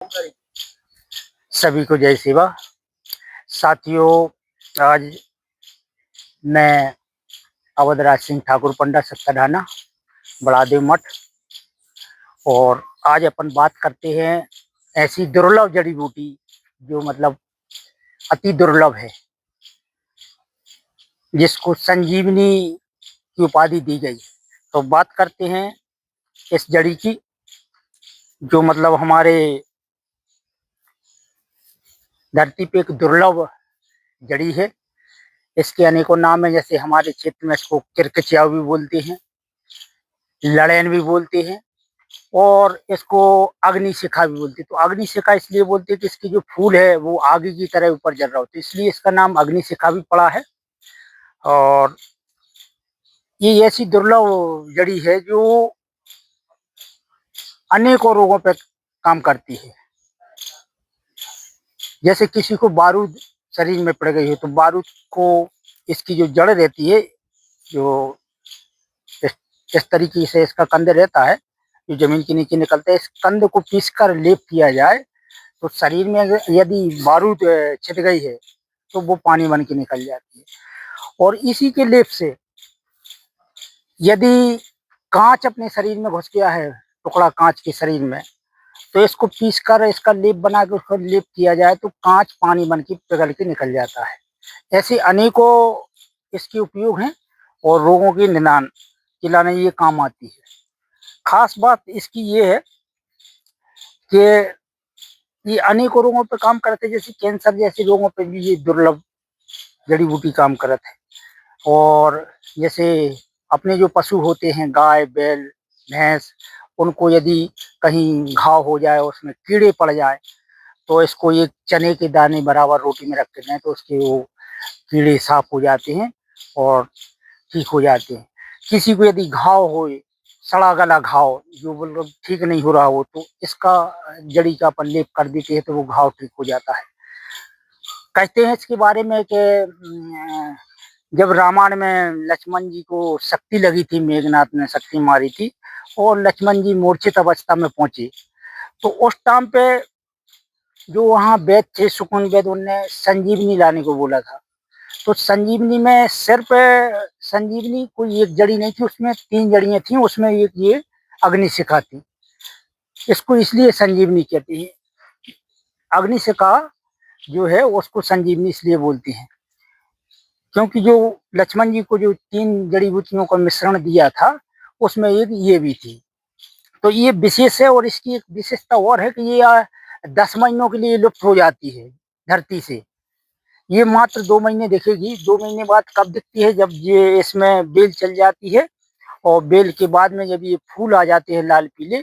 सभी को जय शिवा। साथियों, आज मैं अवधराज सिंह ठाकुर, पंडा सत्ताढाना, बड़ादेव मठ। और आज अपन बात करते हैं ऐसी दुर्लभ जड़ी बूटी जो मतलब अति दुर्लभ है, जिसको संजीवनी की उपाधि दी गई। तो बात करते हैं इस जड़ी की, जो मतलब हमारे धरती पे एक दुर्लभ जड़ी है। इसके अनेकों नाम है, जैसे हमारे क्षेत्र में इसको किरकचिया भी बोलते हैं, लड़ैन भी बोलते हैं, और इसको अग्निशिखा भी बोलते हैं। तो अग्निशिखा इसलिए बोलते हैं कि इसकी जो फूल है वो आगे की तरह ऊपर जल रहा होता है, इसलिए इसका नाम अग्निशिखा भी पड़ा है। और ये ऐसी दुर्लभ जड़ी है जो अनेकों रोगों पर काम करती है। जैसे किसी को बारूद शरीर में पड़ गई है, तो बारूद को इसकी जो जड़ रहती है, जो इस तरीके से इसका कंद रहता है जो जमीन के नीचे निकलता है, इस कंद को पीसकर लेप किया जाए तो शरीर में यदि बारूद छिद गई है तो वो पानी बन के निकल जाती है। और इसी के लेप से यदि कांच अपने शरीर में घुस गया है, टुकड़ा कांच के शरीर में, तो इसको पीसकर इसका लेप बना के उसको लेप किया जाए तो कांच पानी बन के पिघल के निकल जाता है। ऐसे अनेकों इसके उपयोग हैं और रोगों के निदान के लाने ये काम आती है। खास बात इसकी ये है कि ये अनेकों रोगों पे काम करते हैं, जैसे कैंसर जैसे रोगों पे भी ये दुर्लभ जड़ी बूटी काम करते हैं। और जैसे अपने जो पशु होते हैं, गाय, बैल, भैंस, उनको यदि कहीं घाव हो जाए, उसमें कीड़े पड़ जाए, तो इसको एक चने के दाने बराबर रोटी में रख के दें तो उसके वो कीड़े साफ हो जाते हैं और ठीक हो जाते हैं। किसी को यदि घाव हो, सड़ा गला घाव जो मतलब ठीक नहीं हो रहा हो, तो इसका जड़ी का अपन लेप कर देते हैं तो वो घाव ठीक हो जाता है। कहते हैं इसके बारे में कि जब रामायण में लक्ष्मण जी को शक्ति लगी थी, मेघनाथ ने शक्ति मारी थी और लक्ष्मण जी मूर्छित अवस्था में पहुंचे, तो उस टाइम पे जो वहाँ वैद्य थे, सुकुन वैद्य, उनने संजीवनी लाने को बोला था। तो संजीवनी में सिर्फ संजीवनी कोई एक जड़ी नहीं थी, उसमें 3 जड़ियां थी, उसमें एक ये अग्निशिखा थी। इसको इसलिए संजीवनी कहते हैं। अग्निशिखा जो है उसको संजीवनी इसलिए बोलते हैं क्योंकि जो लक्ष्मण जी को जो 3 जड़ी बूटियों का मिश्रण दिया था, उसमें एक ये भी थी। तो ये विशेष है। और इसकी एक विशेषता और है कि ये 10 महीनों के लिए लुप्त हो जाती है धरती से। ये मात्र 2 महीने दिखेगी। 2 महीने बाद कब दिखती है? जब ये इसमें बेल चल जाती है और बेल के बाद में जब ये फूल आ जाते हैं लाल पीले,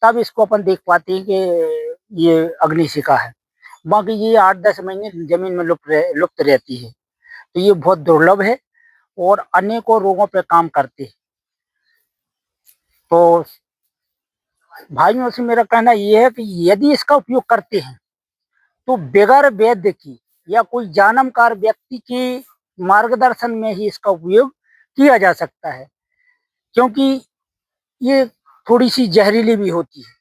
तब इसको अपन देख पाते हैं कि ये अग्निशिखा है। बाकी ये 8-10 महीने जमीन में लुप्त रहती है। तो ये बहुत दुर्लभ है और अनेकों रोगों पे काम करते हैं। तो भाइयों से मेरा कहना ये है कि यदि इसका उपयोग करते हैं तो बगैर वैद्य की या कोई जानकार व्यक्ति के मार्गदर्शन में ही इसका उपयोग किया जा सकता है, क्योंकि ये थोड़ी सी जहरीली भी होती है।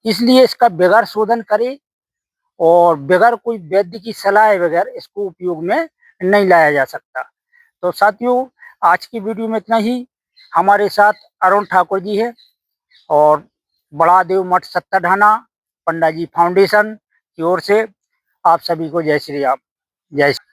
इसलिए इसका बगैर शोधन करे और बगैर कोई वैद्य की सलाह बगैर इसको उपयोग में नहीं लाया जा सकता। तो साथियों, आज की वीडियो में इतना ही। हमारे साथ अरुण ठाकुर जी है और बड़ादेव मठ सत्ताढाना पंडा जी फाउंडेशन की ओर से आप सभी को जय श्री राम, जय श्री।